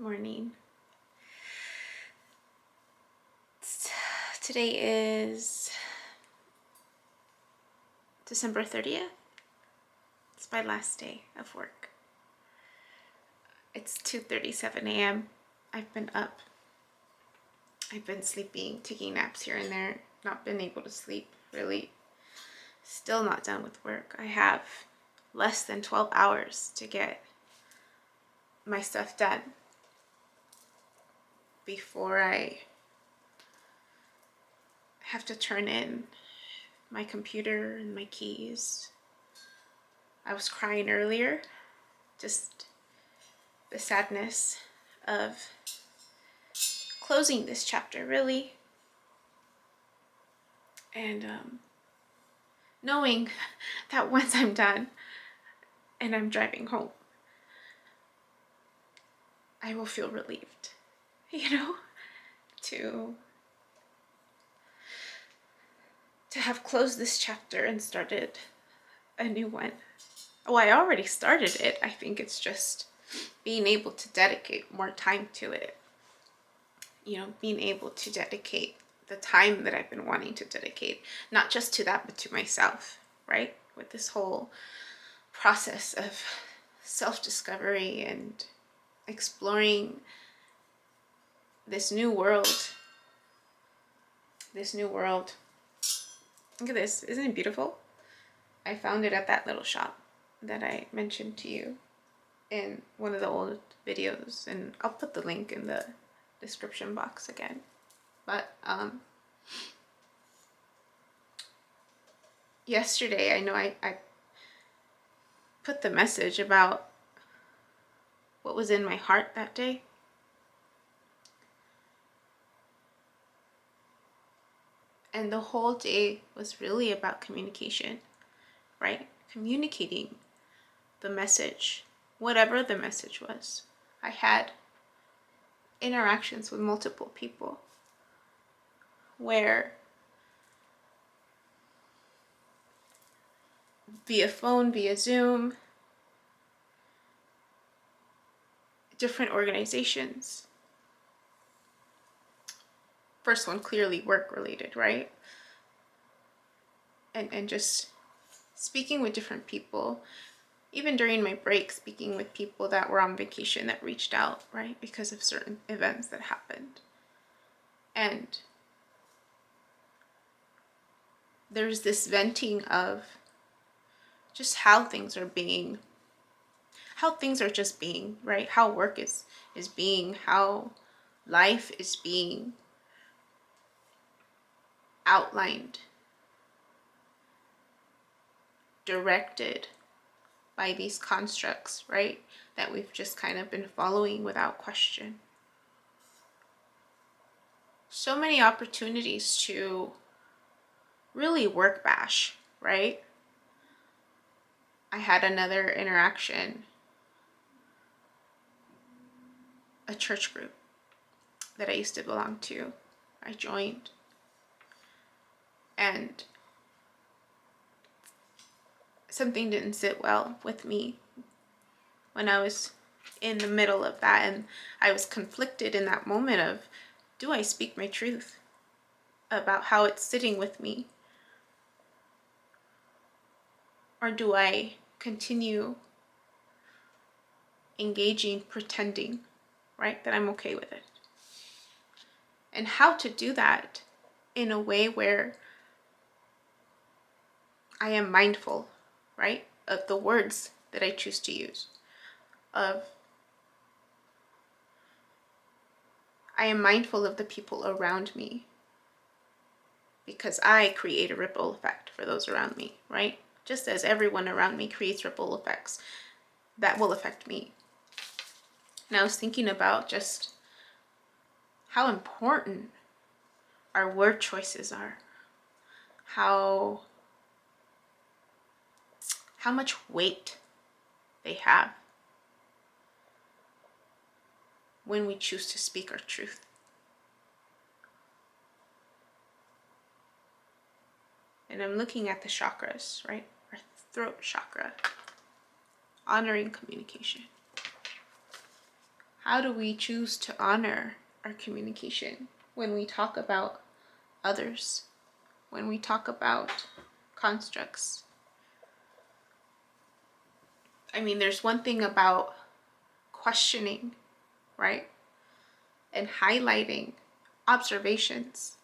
Morning. Today is December 30th. It's my last day of work. It's 2:37 a.m. I've been up. I've been sleeping, taking naps here and there, not been able to sleep, really. Still not done with work. I have less than 12 hours to get my stuff done before I have to turn in my computer and my keys. I was crying earlier, just the sadness of closing this chapter, really, and knowing that once I'm done and I'm driving home, I will feel relieved, to have closed this chapter and started a new one. Oh, I already started it. I think it's just being able to dedicate more time to it. Being able to dedicate the time that I've been wanting to dedicate, not just to that, but to myself, right? With this whole process of self-discovery and exploring this new world. Look at this. Isn't it beautiful? I found it at that little shop that I mentioned to you in one of the old videos, and I'll put the link in the description box again. But yesterday, I know I put the message about what was in my heart that day. And the whole day was really about communication, right? Communicating the message, whatever the message was. I had interactions with multiple people where via phone, via Zoom, different organizations. First one clearly work related, right? And just speaking with different people, even during my break, speaking with people that were on vacation that reached out, right? Because of certain events that happened. And there's this venting of just how things are just being, right? How work is being, how life is being outlined, directed by these constructs, right? That we've just kind of been following without question. So many opportunities to really work bash, right? I had another interaction, a church group that I used to belong to. I joined, and something didn't sit well with me when I was in the middle of that, and I was conflicted in that moment of, do I speak my truth about how it's sitting with me, or do I continue engaging, pretending, right, that I'm okay with it? And how to do that in a way where I am mindful, right, of the words that I choose to use, I am mindful of the people around me, because I create a ripple effect for those around me, right? Just as everyone around me creates ripple effects that will affect me. And I was thinking about just how important our word choices are, how much weight they have when we choose to speak our truth. And I'm looking at the chakras, right? Our throat chakra, honoring communication. How do we choose to honor our communication when we talk about others, when we talk about constructs? I mean, there's one thing about questioning, right? And highlighting observations.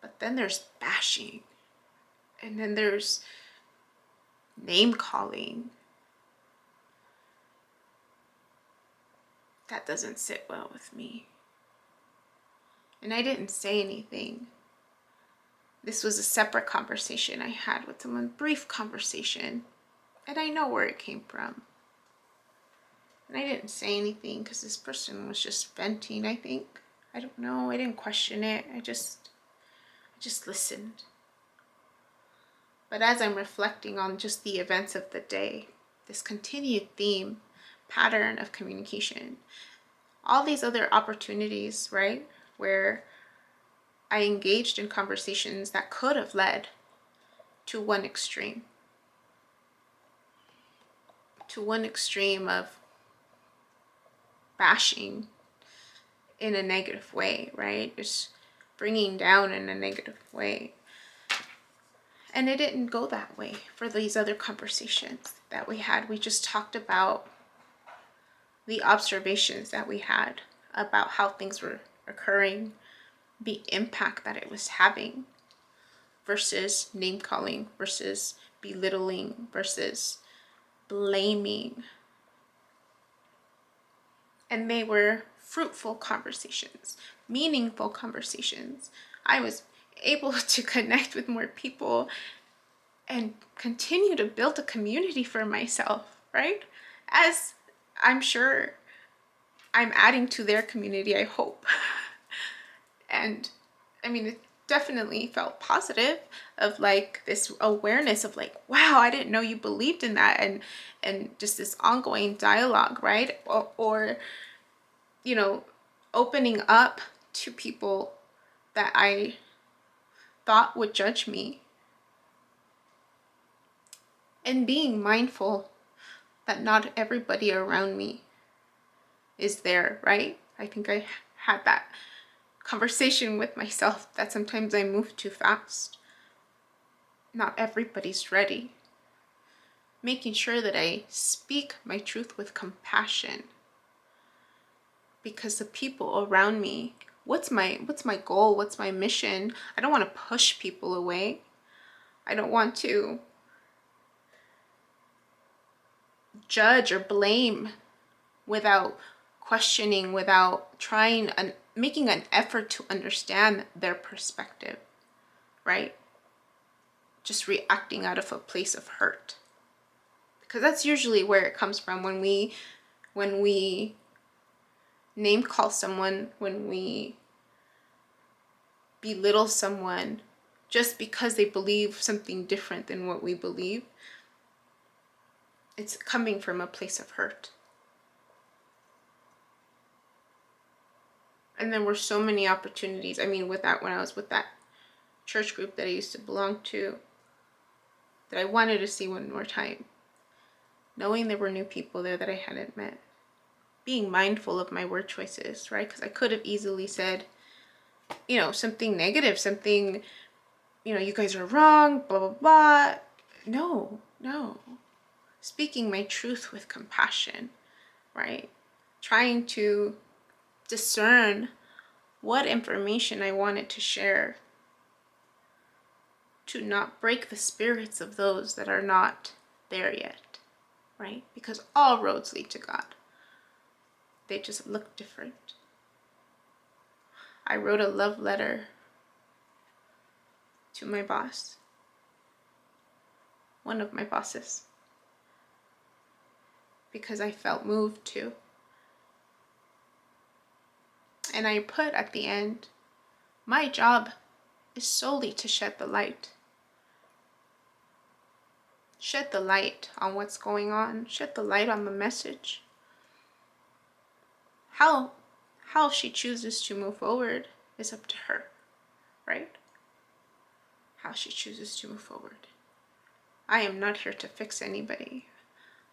But then there's bashing. And then there's name calling. That doesn't sit well with me. And I didn't say anything. This was a separate conversation I had with someone, brief conversation. And I know where it came from. And I didn't say anything because this person was just venting, I think. I don't know. I didn't question it. I just listened. But as I'm reflecting on just the events of the day, this continued theme, pattern of communication, all these other opportunities, right, where I engaged in conversations that could have led to one extreme of bashing in a negative way, right? Just bringing down in a negative way. And it didn't go that way for these other conversations that we had. We just talked about the observations that we had about how things were occurring, the impact that it was having, versus name calling, versus belittling, versus blaming. And they were fruitful conversations, meaningful conversations. I was able to connect with more people and continue to build a community for myself, right? As I'm sure I'm adding to their community, I hope. And I mean, it definitely felt positive, of like this awareness of like, wow, I didn't know you believed in that, and just this ongoing dialogue, right? Or you know, opening up to people that I thought would judge me, and being mindful that not everybody around me is there, right? I think I had that conversation with myself that sometimes I move too fast. Not everybody's ready. Making sure that I speak my truth with compassion, because the people around me, what's my goal? What's my mission? I don't want to push people away. I don't want to judge or blame without questioning, without trying and making an effort to understand their perspective, right? Just reacting out of a place of hurt, because that's usually where it comes from when we name call someone, when we belittle someone just because they believe something different than what we believe. It's coming from a place of hurt. And there were so many opportunities. I mean, with that, when I was with that church group that I used to belong to, that I wanted to see one more time. Knowing there were new people there that I hadn't met. Being mindful of my word choices, right? Because I could have easily said, you know, something negative, something, you know, you guys are wrong, blah, blah, blah. No. Speaking my truth with compassion, right? Trying to discern what information I wanted to share to not break the spirits of those that are not there yet, right? Because all roads lead to God. They just look different. I wrote a love letter to my boss, one of my bosses, because I felt moved to. And I put at the end, my job is solely to shed the light. Shed the light on what's going on. Shed the light on the message. How she chooses to move forward is up to her, right? How she chooses to move forward. I am not here to fix anybody.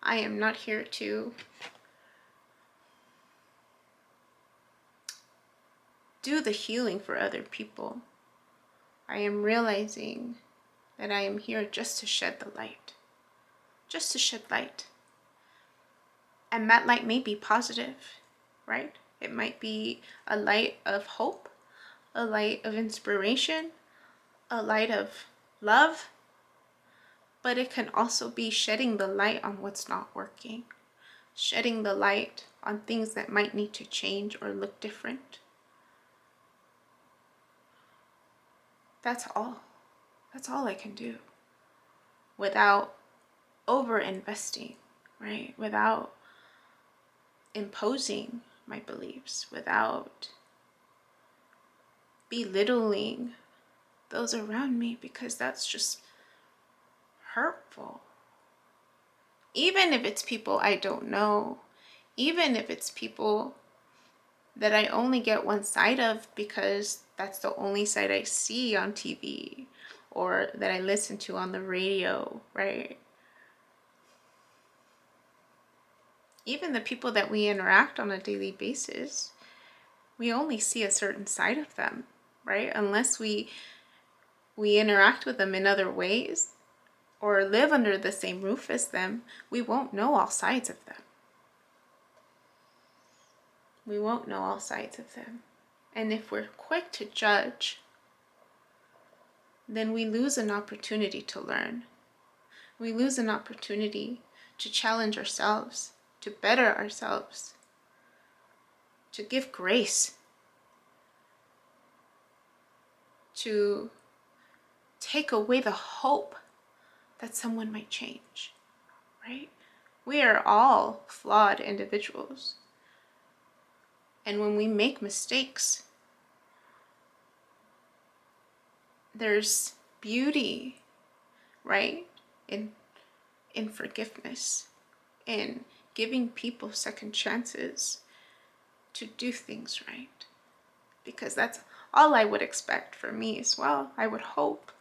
I am not here to do the healing for other people, I am realizing that I am here just to shed the light. Just to shed light. And that light may be positive, right? It might be a light of hope, a light of inspiration, a light of love, but it can also be shedding the light on what's not working, shedding the light on things that might need to change or look different. That's all. That's all I can do without over-investing, right? Without imposing my beliefs, without belittling those around me, because that's just hurtful. Even if it's people I don't know, even if it's people that I only get one side of because that's the only side I see on TV or that I listen to on the radio, right? Even the people that we interact on a daily basis, we only see a certain side of them, right? Unless we interact with them in other ways or live under the same roof as them, we won't know all sides of them. We won't know all sides of them. And if we're quick to judge, then we lose an opportunity to learn. We lose an opportunity to challenge ourselves, to better ourselves, to give grace, to take away the hope that someone might change, right? We are all flawed individuals. And when we make mistakes, there's beauty, right? In forgiveness, in giving people second chances to do things right. Because that's all I would expect for me as well. I would hope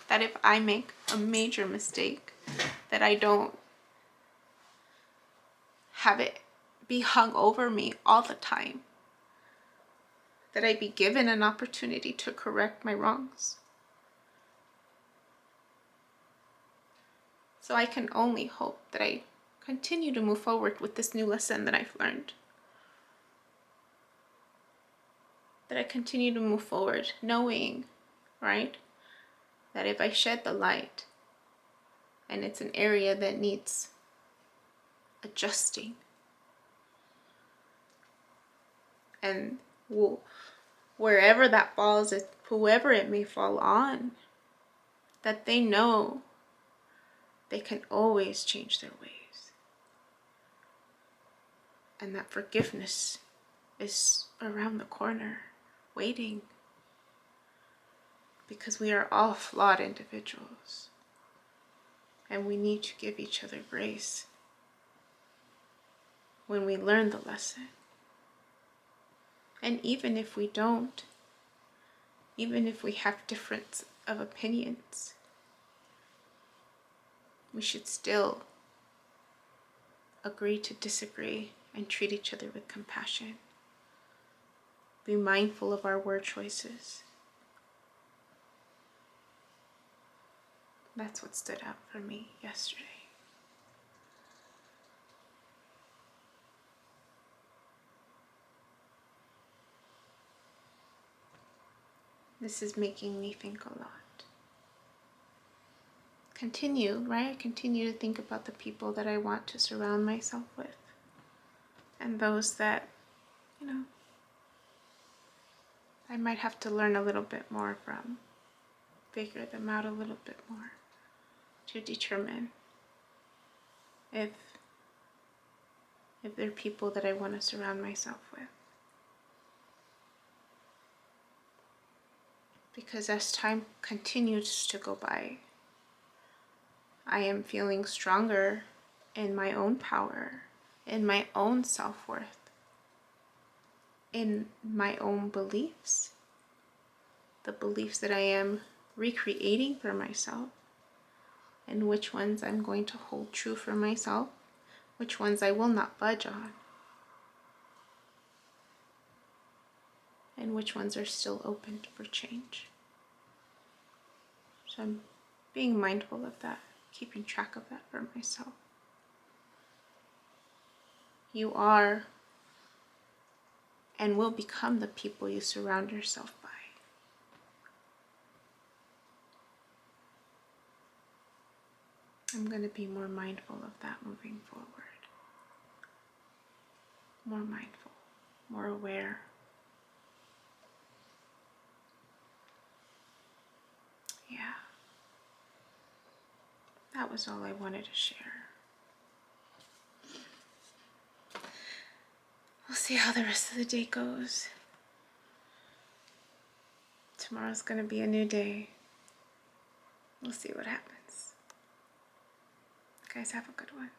that if I make a major mistake, that I don't have it be hung over me all the time. That I be given an opportunity to correct my wrongs. So I can only hope that I continue to move forward with this new lesson that I've learned. That I continue to move forward knowing, right, that if I shed the light and it's an area that needs adjusting, and wherever that falls, whoever it may fall on, that they know they can always change their ways. And that forgiveness is around the corner, waiting. Because we are all flawed individuals. And we need to give each other grace when we learn the lesson. And even if we don't, even if we have difference of opinions, we should still agree to disagree and treat each other with compassion. Be mindful of our word choices. That's what stood out for me yesterday. This is making me think a lot. Continue, right? Continue to think about the people that I want to surround myself with. And those that, I might have to learn a little bit more from. Figure them out a little bit more to determine if they're people that I want to surround myself with. Because as time continues to go by, I am feeling stronger in my own power, in my own self-worth, in my own beliefs, the beliefs that I am recreating for myself, and which ones I'm going to hold true for myself, which ones I will not budge on. and which ones are still open for change. So I'm being mindful of that, keeping track of that for myself. You are and will become the people you surround yourself by. I'm going to be more mindful of that moving forward. More mindful, more aware. Yeah. That was all I wanted to share. We'll see how the rest of the day goes. Tomorrow's going to be a new day. We'll see what happens. Guys, have a good one.